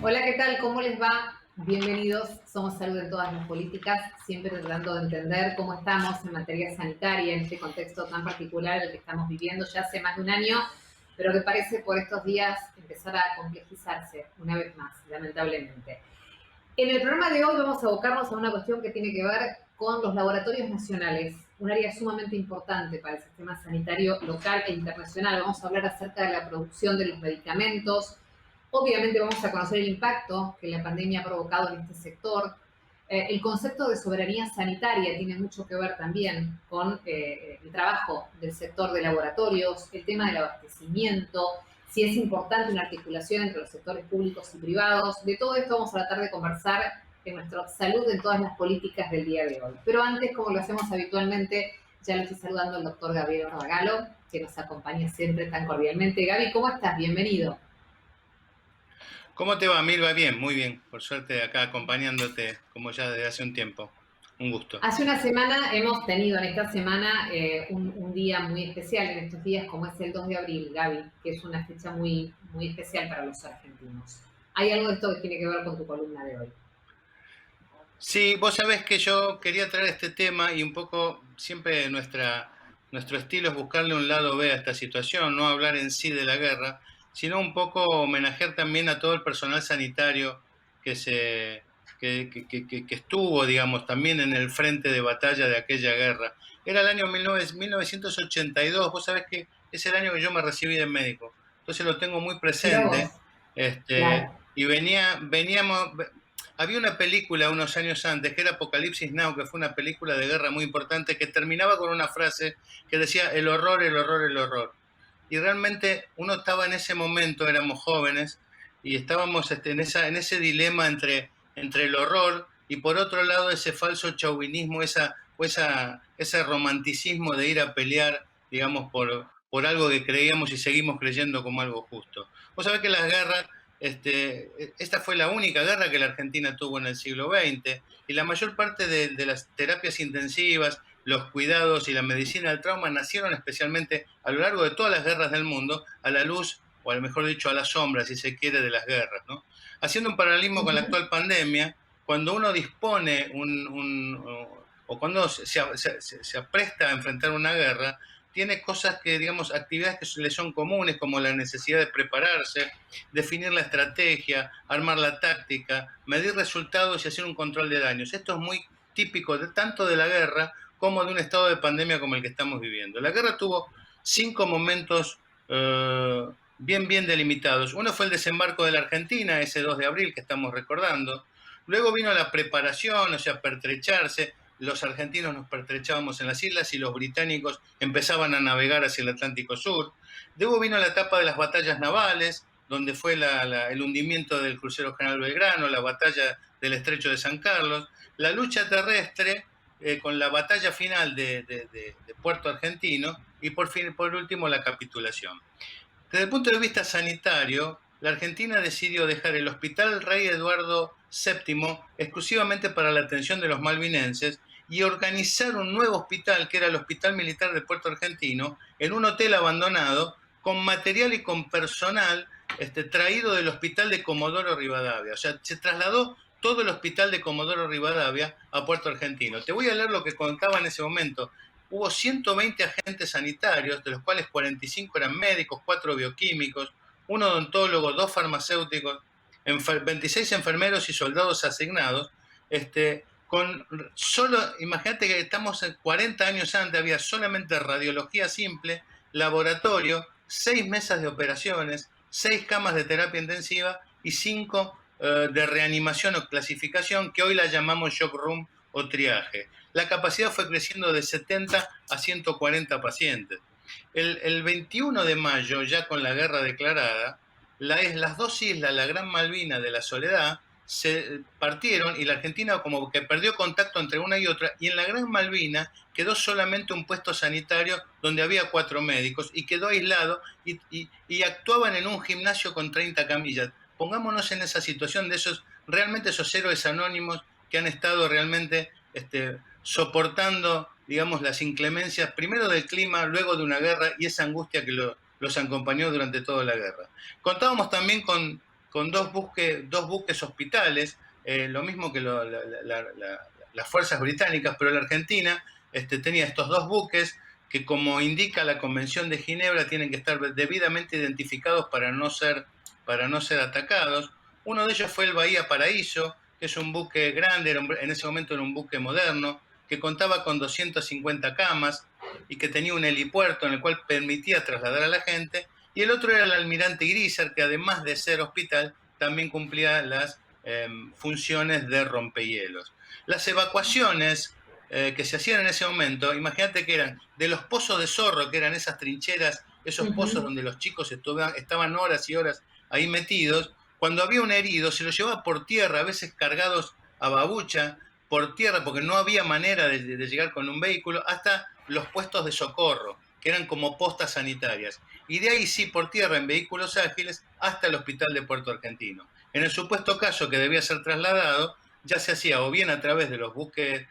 Hola, ¿qué tal? ¿Cómo les va? Bienvenidos. Somos Salud en todas las políticas, siempre tratando de entender cómo estamos en materia sanitaria en este contexto tan particular el que estamos viviendo ya hace más de un año, pero que parece por estos días empezar a complejizarse una vez más, lamentablemente. En el programa de hoy vamos a abocarnos a una cuestión que tiene que ver con los laboratorios nacionales, un área sumamente importante para el sistema sanitario local e internacional. Vamos a hablar acerca de la producción de los medicamentos. Obviamente vamos a conocer el impacto que la pandemia ha provocado en este sector. El concepto de soberanía sanitaria tiene mucho que ver también con el trabajo del sector de laboratorios, el tema del abastecimiento, si es importante una articulación entre los sectores públicos y privados. De todo esto vamos a tratar de conversar en nuestra salud en todas las políticas del día de hoy. Pero antes, como lo hacemos habitualmente, ya lo estoy saludando al doctor Gabriel Orvagalo, que nos acompaña siempre tan cordialmente. Gaby, ¿cómo estás? Bienvenido. ¿Cómo te va, Milva? Bien, muy bien. Por suerte acá acompañándote como ya desde hace un tiempo. Un gusto. Hace una semana hemos tenido en esta semana un día muy especial en estos días, como es el 2 de abril, Gaby, que es una fecha muy especial para los argentinos. Hay algo de esto que tiene que ver con tu columna de hoy. Sí, vos sabés que yo quería traer este tema y un poco siempre nuestro estilo es buscarle un lado B a esta situación, no hablar en sí de la guerra, sino un poco homenajear también a todo el personal sanitario que se que estuvo, digamos, también en el frente de batalla de aquella guerra. Era el año 1982, vos sabés que es el año que yo me recibí de médico, entonces lo tengo muy Mira vos, presente, claro. y veníamos, había una película unos años antes que era Apocalipsis Now, que fue una película de guerra muy importante que terminaba con una frase que decía el horror, el horror, el horror. Y realmente uno estaba en ese momento, éramos jóvenes, y estábamos en ese dilema entre el horror y por otro lado ese falso chauvinismo, ese romanticismo de ir a pelear, digamos, por algo que creíamos y seguimos creyendo como algo justo. Vos sabés que las guerras, esta fue la única guerra que la Argentina tuvo en el siglo XX y la mayor parte de las terapias intensivas, los cuidados y la medicina del trauma nacieron especialmente a lo largo de todas las guerras del mundo a la luz, o al mejor dicho, a la sombra, si se quiere, de las guerras, ¿no? Haciendo un paralelismo con la Ujú. actual pandemia, cuando uno dispone o cuando se apresta a enfrentar una guerra, tiene cosas que, digamos, actividades que le son comunes, como la necesidad de prepararse, definir la estrategia, armar la táctica, medir resultados y hacer un control de daños. Esto es muy típico tanto de la guerra como de un estado de pandemia como el que estamos viviendo. La guerra tuvo 5 momentos bien delimitados. Uno fue el desembarco de la Argentina, ese 2 de abril que estamos recordando. Luego vino la preparación, o sea, pertrecharse. Los argentinos nos pertrechábamos en las islas y los británicos empezaban a navegar hacia el Atlántico Sur. Luego vino la etapa de las batallas navales, donde fue el hundimiento del crucero General Belgrano, la batalla del Estrecho de San Carlos, la lucha terrestre con la batalla final de Puerto Argentino y por último la capitulación. Desde el punto de vista sanitario, la Argentina decidió dejar el Hospital Rey Eduardo VII exclusivamente para la atención de los malvinenses y organizar un nuevo hospital, que era el Hospital Militar de Puerto Argentino, en un hotel abandonado, con material y con personal traído del Hospital de Comodoro Rivadavia. O sea, se trasladó todo el Hospital de Comodoro Rivadavia a Puerto Argentino. Te voy a leer lo que contaba en ese momento. Hubo 120 agentes sanitarios, de los cuales 45 eran médicos, 4 bioquímicos, un odontólogo, 2 farmacéuticos, 26 enfermeros y soldados asignados. Con solo, imagínate que estamos 40 años antes, había solamente radiología simple, laboratorio, 6 mesas de operaciones, 6 camas de terapia intensiva y 5 de reanimación o clasificación, que hoy la llamamos shock room o triaje. La capacidad fue creciendo de 70 a 140 pacientes. El 21 de mayo, ya con la guerra declarada, las dos islas, la Gran Malvina de la Soledad, se partieron y la Argentina como que perdió contacto entre una y otra, y en la Gran Malvina quedó solamente un puesto sanitario donde había 4 médicos y quedó aislado y actuaban en un gimnasio con 30 camillas. Pongámonos en esa situación de realmente esos héroes anónimos que han estado realmente soportando, digamos, las inclemencias, primero del clima, luego de una guerra y esa angustia que los acompañó durante toda la guerra. Contábamos también con dos buques hospitales, lo mismo que las fuerzas británicas, pero la Argentina tenía estos dos buques que, como indica la Convención de Ginebra, tienen que estar debidamente identificados para no ser atacados. Uno de ellos fue el Bahía Paraíso, que es un buque grande, en ese momento era un buque moderno, que contaba con 250 camas y que tenía un helipuerto en el cual permitía trasladar a la gente. Y el otro era el Almirante Grisar, que además de ser hospital, también cumplía las funciones de rompehielos. Las evacuaciones que se hacían en ese momento, imagínate que eran de los pozos de Zorro, que eran esas trincheras, esos pozos donde los chicos estaban horas y horas ahí metidos. Cuando había un herido, se lo llevaba por tierra, a veces cargados a babucha, por tierra, porque no había manera de llegar con un vehículo, hasta los puestos de socorro, que eran como postas sanitarias. Y de ahí sí, por tierra, en vehículos ágiles, hasta el hospital de Puerto Argentino. En el supuesto caso que debía ser trasladado, ya se hacía o bien a través de los buques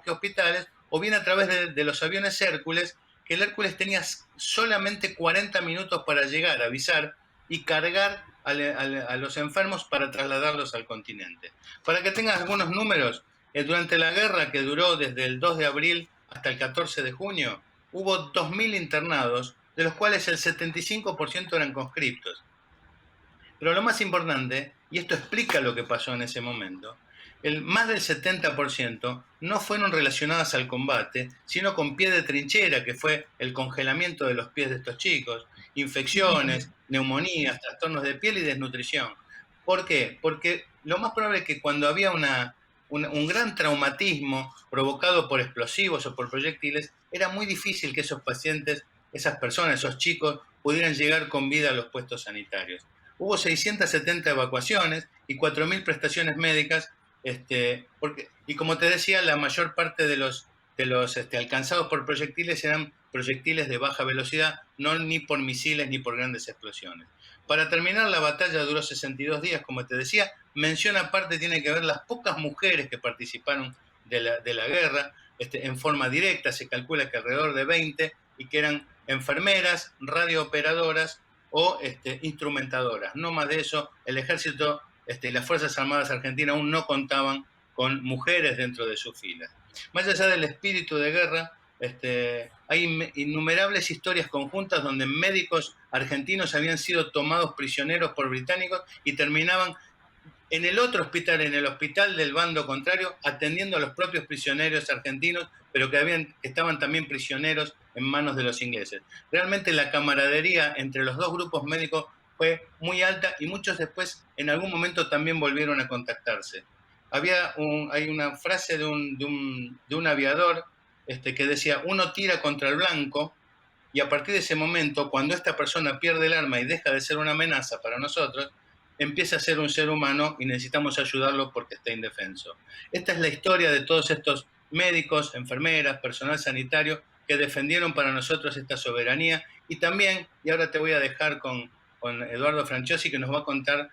hospitales, o bien a través de los aviones Hércules, que el Hércules tenía solamente 40 minutos para llegar, avisar y cargar a los enfermos para trasladarlos al continente. Para que tengas algunos números, durante la guerra que duró desde el 2 de abril hasta el 14 de junio, hubo 2.000 internados, de los cuales el 75% eran conscriptos. Pero lo más importante, y esto explica lo que pasó en ese momento, más del 70% no fueron relacionadas al combate, sino con pie de trinchera, que fue el congelamiento de los pies de estos chicos, infecciones, neumonías, trastornos de piel y desnutrición. ¿Por qué? Porque lo más probable es que cuando había un gran traumatismo provocado por explosivos o por proyectiles, era muy difícil que esos pacientes, esas personas, esos chicos, pudieran llegar con vida a los puestos sanitarios. Hubo 670 evacuaciones y 4.000 prestaciones médicas, y como te decía, la mayor parte de los alcanzados por proyectiles eran proyectiles de baja velocidad, no ni por misiles ni por grandes explosiones. Para terminar, la batalla duró 62 días, como te decía. Mención aparte tiene que ver las pocas mujeres que participaron de la guerra en forma directa. Se calcula que alrededor de 20, y que eran enfermeras, radiooperadoras o instrumentadoras. No más de eso, el ejército y las Fuerzas Armadas Argentinas aún no contaban con mujeres dentro de sus filas. Más allá del espíritu de guerra, hay innumerables historias conjuntas donde médicos argentinos habían sido tomados prisioneros por británicos y terminaban en el otro hospital, en el hospital del bando contrario, atendiendo a los propios prisioneros argentinos, pero que estaban también prisioneros en manos de los ingleses. Realmente la camaradería entre los dos grupos médicos fue muy alta y muchos después en algún momento también volvieron a contactarse. Hay una frase de un aviador que decía: uno tira contra el blanco, y a partir de ese momento, cuando esta persona pierde el arma y deja de ser una amenaza para nosotros, empieza a ser un ser humano y necesitamos ayudarlo porque está indefenso. Esta es la historia de todos estos médicos, enfermeras, personal sanitario que defendieron para nosotros esta soberanía, y también, y ahora te voy a dejar con Eduardo Franciosi, que nos va a contar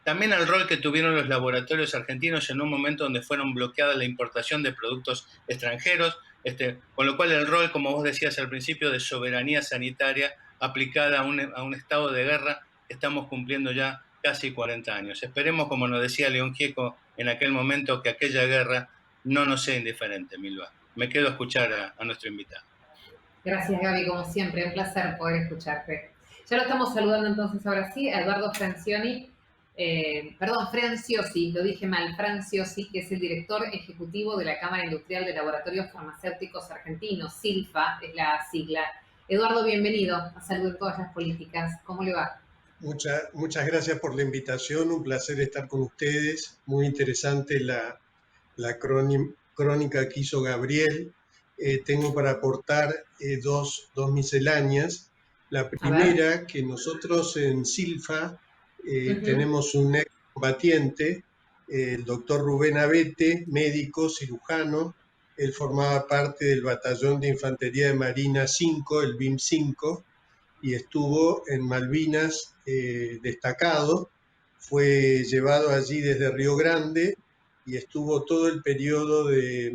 también el rol que tuvieron los laboratorios argentinos en un momento donde fueron bloqueadas la importación de productos extranjeros, con lo cual el rol, como vos decías al principio, de soberanía sanitaria aplicada a un estado de guerra, estamos cumpliendo ya casi 40 años. Esperemos, como nos decía León Gieco en aquel momento, que aquella guerra no nos sea indiferente, Milva. Me quedo a escuchar a nuestro invitado. Gracias, Gaby, como siempre, un placer poder escucharte. Ya lo estamos saludando entonces ahora sí a Eduardo Franciosi, lo dije mal, Franciosi, que es el director ejecutivo de la Cámara Industrial de Laboratorios Farmacéuticos Argentinos, SILFA es la sigla. Eduardo, bienvenido a Salud en Todas las Políticas. ¿Cómo le va? Muchas gracias por la invitación, un placer estar con ustedes. Muy interesante la crónica que hizo Gabriel. Tengo para aportar dos misceláneas. La primera, que nosotros en SILFA tenemos un excombatiente, el doctor Rubén Abete, médico, cirujano. Él formaba parte del Batallón de Infantería de Marina 5, el BIM 5, y estuvo en Malvinas destacado. Fue llevado allí desde Río Grande y estuvo todo el periodo de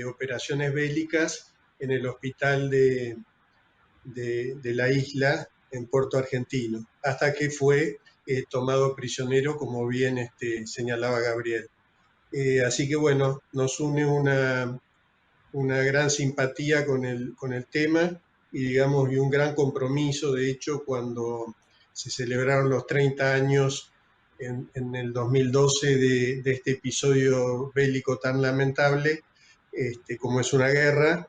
operaciones bélicas en el hospital de la isla en Puerto Argentino, hasta que fue tomado prisionero, como bien señalaba Gabriel. Así que bueno, nos une una gran simpatía con el tema y digamos y un gran compromiso. De hecho, cuando se celebraron los 30 años en el 2012 de este episodio bélico tan lamentable, como es una guerra,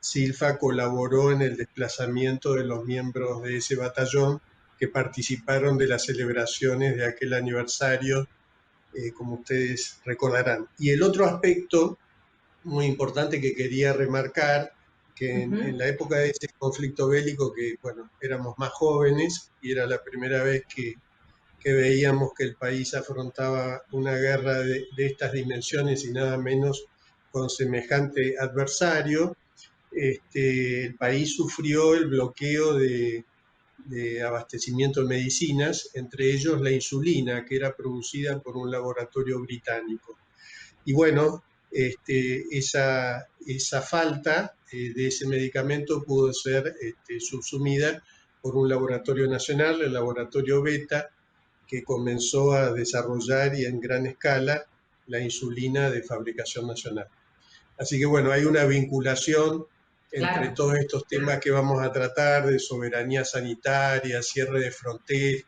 Silfa colaboró en el desplazamiento de los miembros de ese batallón que participaron de las celebraciones de aquel aniversario, como ustedes recordarán. Y el otro aspecto muy importante que quería remarcar, que en la época de ese conflicto bélico, que bueno, éramos más jóvenes y era la primera vez que veíamos que el país afrontaba una guerra de estas dimensiones y nada menos con semejante adversario, el país sufrió el bloqueo de abastecimiento de medicinas, entre ellos la insulina, que era producida por un laboratorio británico. Y bueno, esa falta de ese medicamento pudo ser subsumida por un laboratorio nacional, el laboratorio Beta, que comenzó a desarrollar y en gran escala la insulina de fabricación nacional. Así que bueno, hay una vinculación entre todos estos temas que vamos a tratar, de soberanía sanitaria, cierre de fronteras,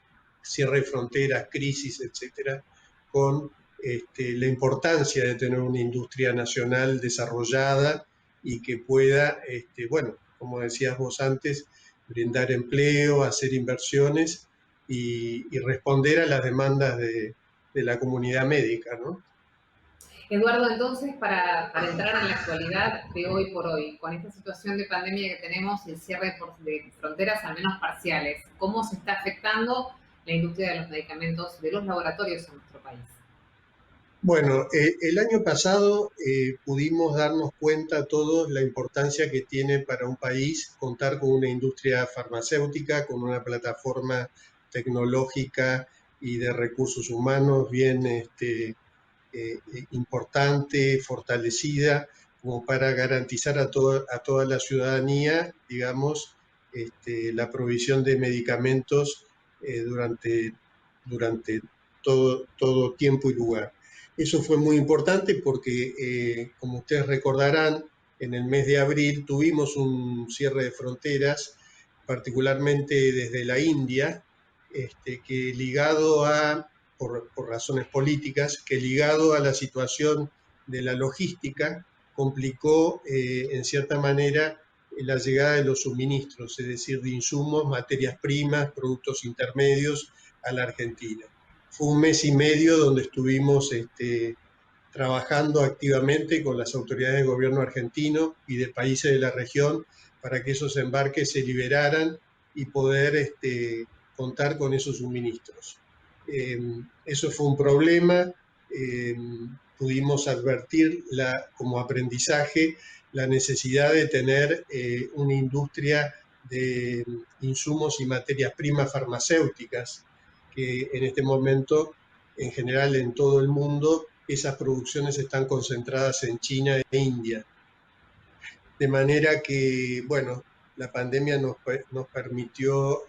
crisis, etcétera, con la importancia de tener una industria nacional desarrollada y que pueda, bueno, como decías vos antes, brindar empleo, hacer inversiones y responder a las demandas de la comunidad médica, ¿no? Eduardo, entonces, para entrar en la actualidad de hoy por hoy, con esta situación de pandemia que tenemos y el cierre de fronteras, al menos parciales, ¿cómo se está afectando la industria de los medicamentos, de los laboratorios en nuestro país? Bueno, el año pasado pudimos darnos cuenta todos la importancia que tiene para un país contar con una industria farmacéutica, con una plataforma tecnológica y de recursos humanos bien importante, fortalecida, como para garantizar a toda la ciudadanía, digamos, la provisión de medicamentos durante todo tiempo y lugar. Eso fue muy importante porque, como ustedes recordarán, en el mes de abril tuvimos un cierre de fronteras, particularmente desde la India, que ligado por razones políticas, que ligado a la situación de la logística complicó en cierta manera la llegada de los suministros, es decir, de insumos, materias primas, productos intermedios a la Argentina. Fue un mes y medio donde estuvimos trabajando activamente con las autoridades del gobierno argentino y de países de la región para que esos embarques se liberaran y poder contar con esos suministros. Eso fue un problema. Pudimos advertir como aprendizaje la necesidad de tener una industria de insumos y materias primas farmacéuticas, que en este momento, en general en todo el mundo, esas producciones están concentradas en China e India. De manera que, bueno, la pandemia nos permitió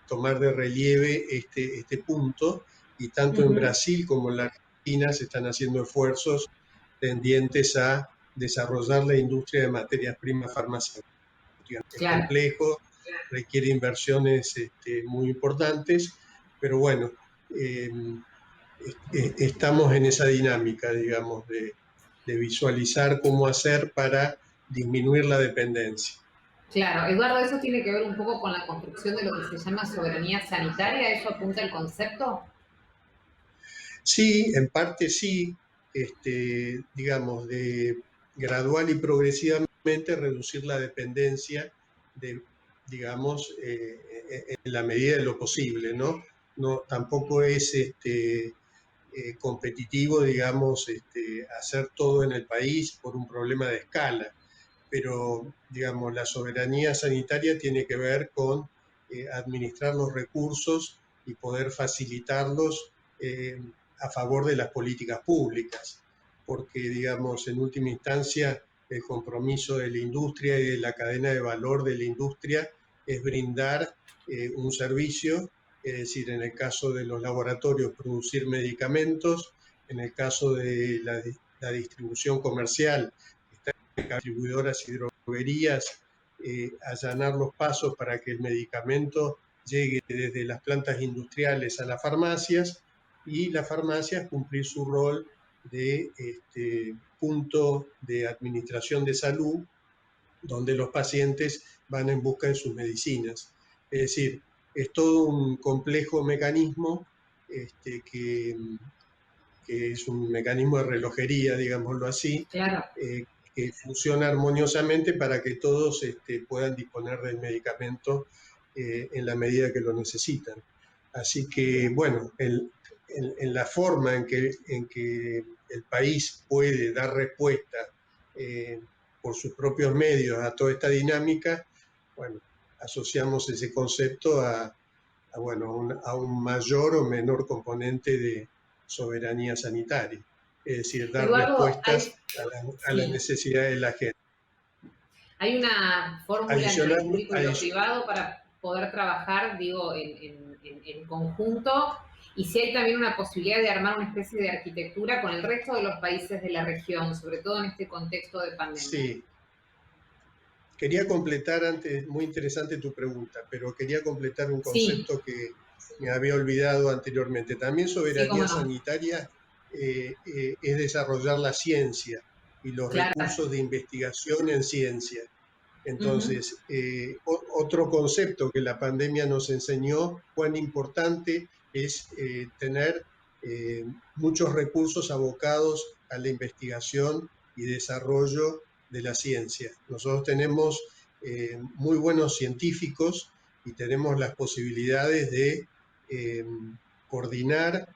tomar de relieve este punto, y tanto en Brasil como en la Argentina se están haciendo esfuerzos tendientes a desarrollar la industria de materias primas farmacéuticas. Es complejo, requiere inversiones muy importantes, pero bueno, estamos en esa dinámica, digamos, de visualizar cómo hacer para disminuir la dependencia. Claro, Eduardo, ¿eso tiene que ver un poco con la construcción de lo que se llama soberanía sanitaria? ¿Eso apunta el concepto? Sí, en parte sí, digamos, de gradual y progresivamente reducir la dependencia digamos, en la medida de lo posible, ¿no? Tampoco es competitivo, digamos, hacer todo en el país por un problema de escala, pero, digamos, la soberanía sanitaria tiene que ver con administrar los recursos y poder facilitarlos a favor de las políticas públicas, porque, digamos, en última instancia, el compromiso de la industria y de la cadena de valor de la industria es brindar un servicio es decir, en el caso de los laboratorios producir medicamentos, en el caso de la distribución comercial, distribuidoras y droguerías, allanar los pasos para que el medicamento llegue desde las plantas industriales a las farmacias, y las farmacias cumplir su rol de punto de administración de salud, donde los pacientes van en busca de sus medicinas. Es decir, es todo un complejo mecanismo que es un mecanismo de relojería, digámoslo así, Claro. Que funciona armoniosamente para que todos puedan disponer del medicamento en la medida que lo necesitan. Así que, bueno, en la forma en que el país puede dar respuesta por sus propios medios a toda esta dinámica, bueno, asociamos ese concepto a un mayor o menor componente de soberanía sanitaria, es decir, dar Eduardo, respuestas a las sí, necesidades de la gente. ¿hay una fórmula entre lo público y lo Adicional, privado para poder trabajar, digo, en conjunto? Y si hay también una posibilidad de armar una especie de arquitectura con el resto de los países de la región, sobre todo en este contexto de pandemia. sí. Quería completar antes, muy interesante tu pregunta, pero quería completar un Sí, concepto que me había olvidado anteriormente. También sí, soberanía cómo no. sanitaria es desarrollar la ciencia y los Claro. recursos de investigación en ciencia. Ujú. Entonces, otro concepto que la pandemia nos enseñó, cuán importante es tener muchos recursos abocados a la investigación y desarrollo de la ciencia. Nosotros tenemos muy buenos científicos y tenemos las posibilidades de coordinar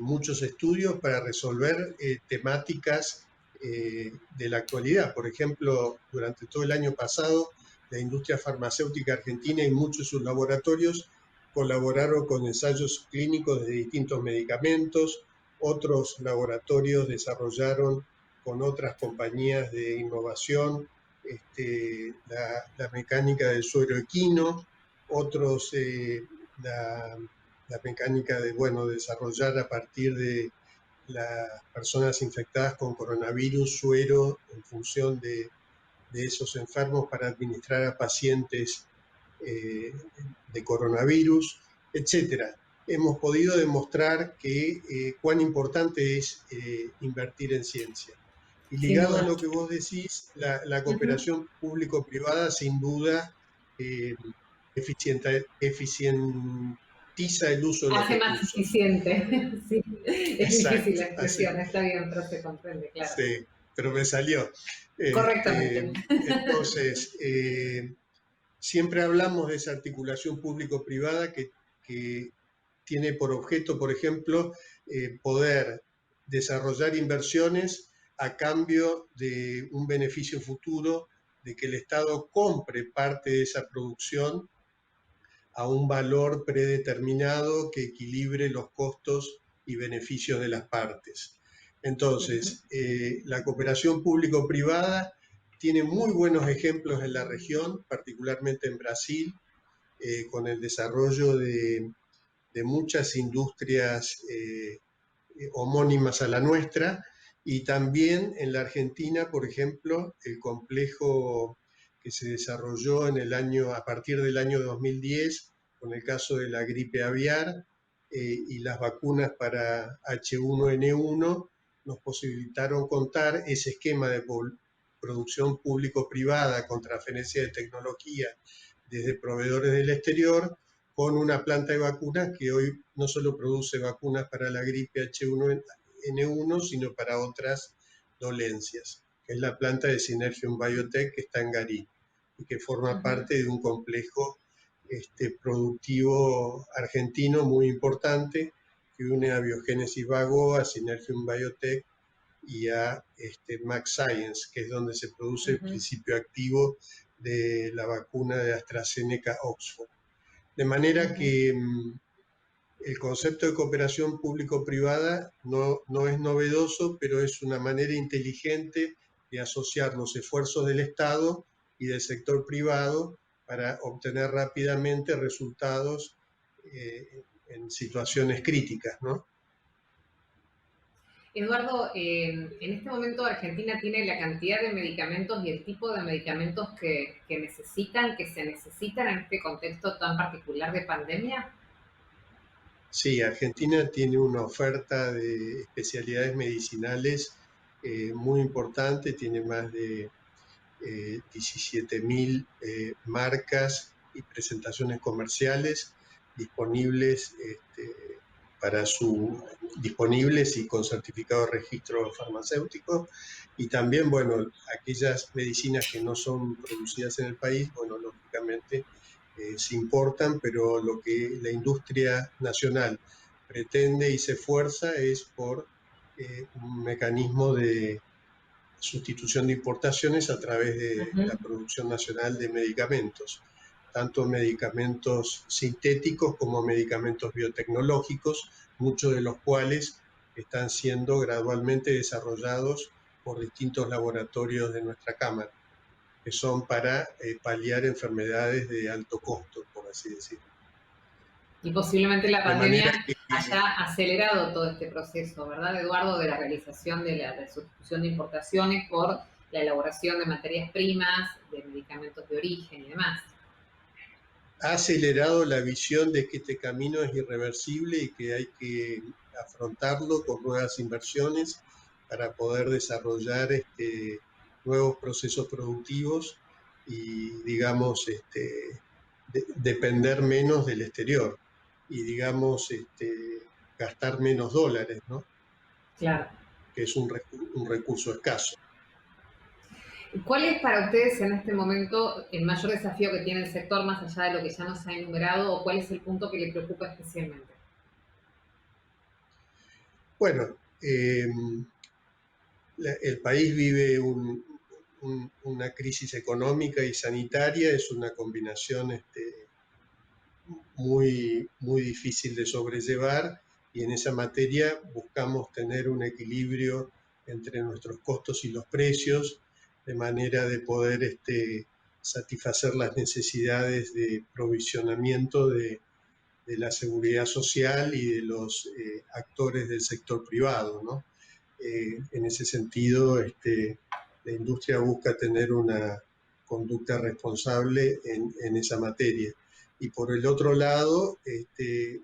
muchos estudios para resolver temáticas de la actualidad. Por ejemplo, durante todo el año pasado, la industria farmacéutica argentina y muchos de sus laboratorios colaboraron con ensayos clínicos de distintos medicamentos, otros laboratorios desarrollaron con otras compañías de innovación la mecánica del suero equino, otros la mecánica de, bueno, desarrollar a partir de las personas infectadas con coronavirus, suero en función de esos enfermos para administrar a pacientes de coronavirus, etcétera. Hemos podido demostrar cuán importante es invertir en ciencia. Y Sin ligado a duda. lo que vos decís, la Ujú. cooperación público-privada sin duda eh, eficientiza el uso de los Hace más recursos. eficiente. Sí, es difícil Exacto, la así, expresión, está bien, pero se comprende, claro. sí, pero me salió. Correctamente. Entonces, siempre hablamos de esa articulación público-privada que tiene por objeto, por ejemplo, poder desarrollar inversiones a cambio de un beneficio futuro, de que el Estado compre parte de esa producción a un valor predeterminado que equilibre los costos y beneficios de las partes. Entonces, la cooperación público-privada tiene muy buenos ejemplos en la región, particularmente en Brasil, con el desarrollo de muchas industrias homónimas a la nuestra, y también en la Argentina, por ejemplo, el complejo que se desarrolló a partir del año 2010, con el caso de la gripe aviar y las vacunas para H1N1, nos posibilitaron contar ese esquema de producción público-privada con transferencia de tecnología desde proveedores del exterior, con una planta de vacunas que hoy no solo produce vacunas para la gripe H1N1, sino para otras dolencias, que es la planta de Synergium Biotech que está en Garí y que forma parte de un complejo productivo argentino muy importante que une a Biogénesis Vago, a Synergium Biotech y a Max Science, que es donde se produce el principio activo de la vacuna de AstraZeneca Oxford. De manera que el concepto de cooperación público-privada no es novedoso, pero es una manera inteligente de asociar los esfuerzos del Estado y del sector privado para obtener rápidamente resultados en situaciones críticas, ¿no? Eduardo, en este momento Argentina tiene la cantidad de medicamentos y el tipo de medicamentos que se necesitan en este contexto tan particular de pandemia. Sí, Argentina tiene una oferta de especialidades medicinales muy importante, tiene más de 17.000 marcas y presentaciones comerciales disponibles disponibles y con certificado de registro farmacéutico, y también, bueno, aquellas medicinas que no son producidas en el país, bueno, lógicamente se importan, pero lo que la industria nacional pretende y se esfuerza es por un mecanismo de sustitución de importaciones a través de la producción nacional de medicamentos, tanto medicamentos sintéticos como medicamentos biotecnológicos, muchos de los cuales están siendo gradualmente desarrollados por distintos laboratorios de nuestra Cámara, que son para paliar enfermedades de alto costo, por así decirlo. Y posiblemente la pandemia que haya acelerado todo este proceso, ¿verdad, Eduardo? De la realización de la sustitución de importaciones por la elaboración de materias primas, de medicamentos de origen y demás. Ha acelerado la visión de que este camino es irreversible y que hay que afrontarlo con nuevas inversiones para poder desarrollar nuevos procesos productivos y, digamos, depender menos del exterior y, digamos, gastar menos dólares, ¿no? Claro. Que es un recurso escaso. ¿Cuál es para ustedes en este momento el mayor desafío que tiene el sector, más allá de lo que ya nos ha enumerado, o cuál es el punto que le preocupa especialmente? Bueno, el país vive una crisis económica y sanitaria, es una combinación muy, muy difícil de sobrellevar, y en esa materia buscamos tener un equilibrio entre nuestros costos y los precios, de manera de poder satisfacer las necesidades de provisionamiento de la seguridad social y de los actores del sector privado, ¿no? En ese sentido, la industria busca tener una conducta responsable en esa materia. Y por el otro lado,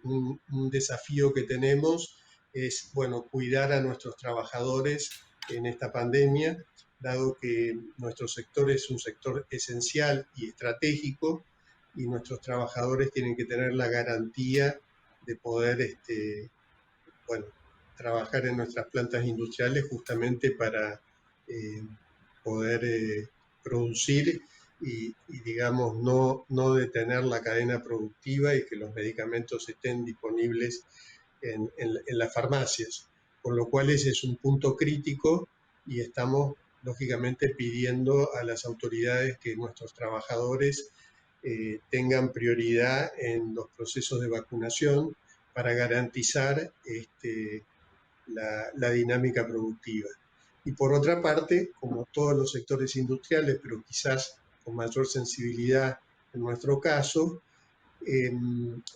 un desafío que tenemos es, bueno, cuidar a nuestros trabajadores en esta pandemia, dado que nuestro sector es un sector esencial y estratégico, y nuestros trabajadores tienen que tener la garantía de poder, bueno, trabajar en nuestras plantas industriales justamente para poder producir y, digamos, no detener la cadena productiva y que los medicamentos estén disponibles en las farmacias. Con lo cual ese es un punto crítico y estamos, lógicamente, pidiendo a las autoridades que nuestros trabajadores tengan prioridad en los procesos de vacunación para garantizar la dinámica productiva. Y por otra parte, como todos los sectores industriales, pero quizás con mayor sensibilidad en nuestro caso,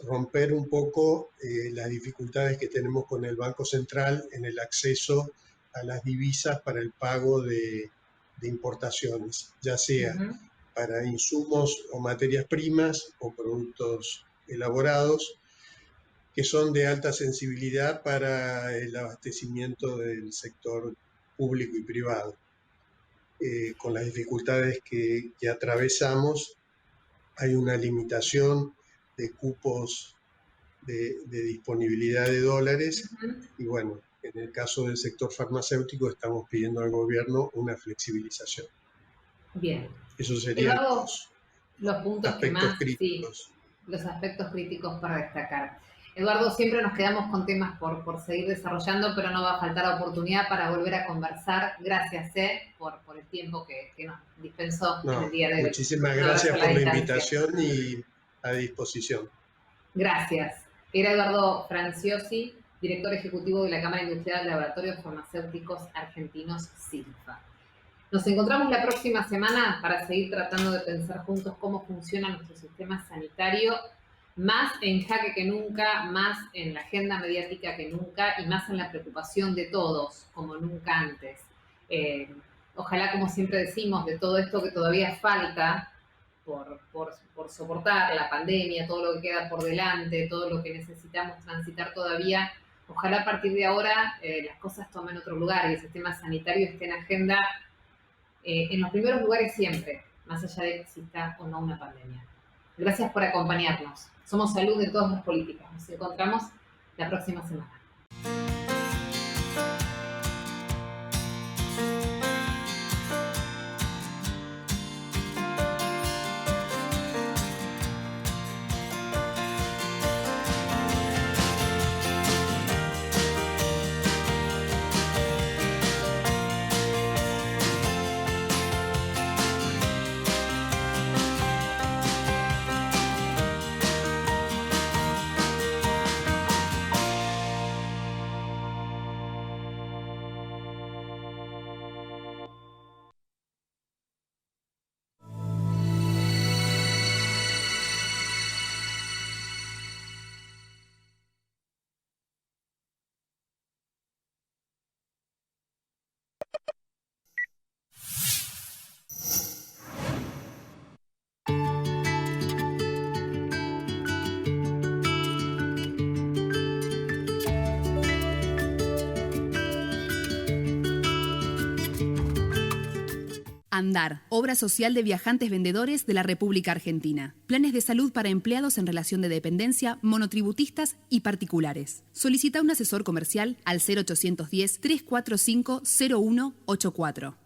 romper un poco las dificultades que tenemos con el Banco Central en el acceso a las divisas para el pago de importaciones, ya sea para insumos o materias primas o productos elaborados, que son de alta sensibilidad para el abastecimiento del sector público y privado. Con las dificultades que atravesamos, hay una limitación de cupos de disponibilidad de dólares, y bueno, en el caso del sector farmacéutico estamos pidiendo al gobierno una flexibilización. Bien. Esos serían Eduardo, los puntos que más, críticos. Sí, los aspectos críticos para destacar. Eduardo, siempre nos quedamos con temas por seguir desarrollando, pero no va a faltar oportunidad para volver a conversar. Gracias, por el tiempo que nos dispensó en el día de hoy. Muchísimas gracias por la invitación y a disposición. Gracias. Era Eduardo Franciosi, director ejecutivo de la Cámara Industrial de Laboratorios Farmacéuticos Argentinos, SILFA. Nos encontramos la próxima semana para seguir tratando de pensar juntos cómo funciona nuestro sistema sanitario más en jaque que nunca, más en la agenda mediática que nunca y más en la preocupación de todos, como nunca antes. Ojalá, como siempre decimos, de todo esto que todavía falta por soportar, la pandemia, todo lo que queda por delante, todo lo que necesitamos transitar todavía, ojalá a partir de ahora las cosas tomen otro lugar y el sistema sanitario esté en agenda en los primeros lugares siempre, más allá de que exista o no una pandemia. Gracias por acompañarnos. Somos Salud de todas las políticas. Nos encontramos la próxima semana. ANDAR, Obra Social de Viajantes Vendedores de la República Argentina. Planes de salud para empleados en relación de dependencia, monotributistas y particulares. Solicita un asesor comercial al 0810 345 0184.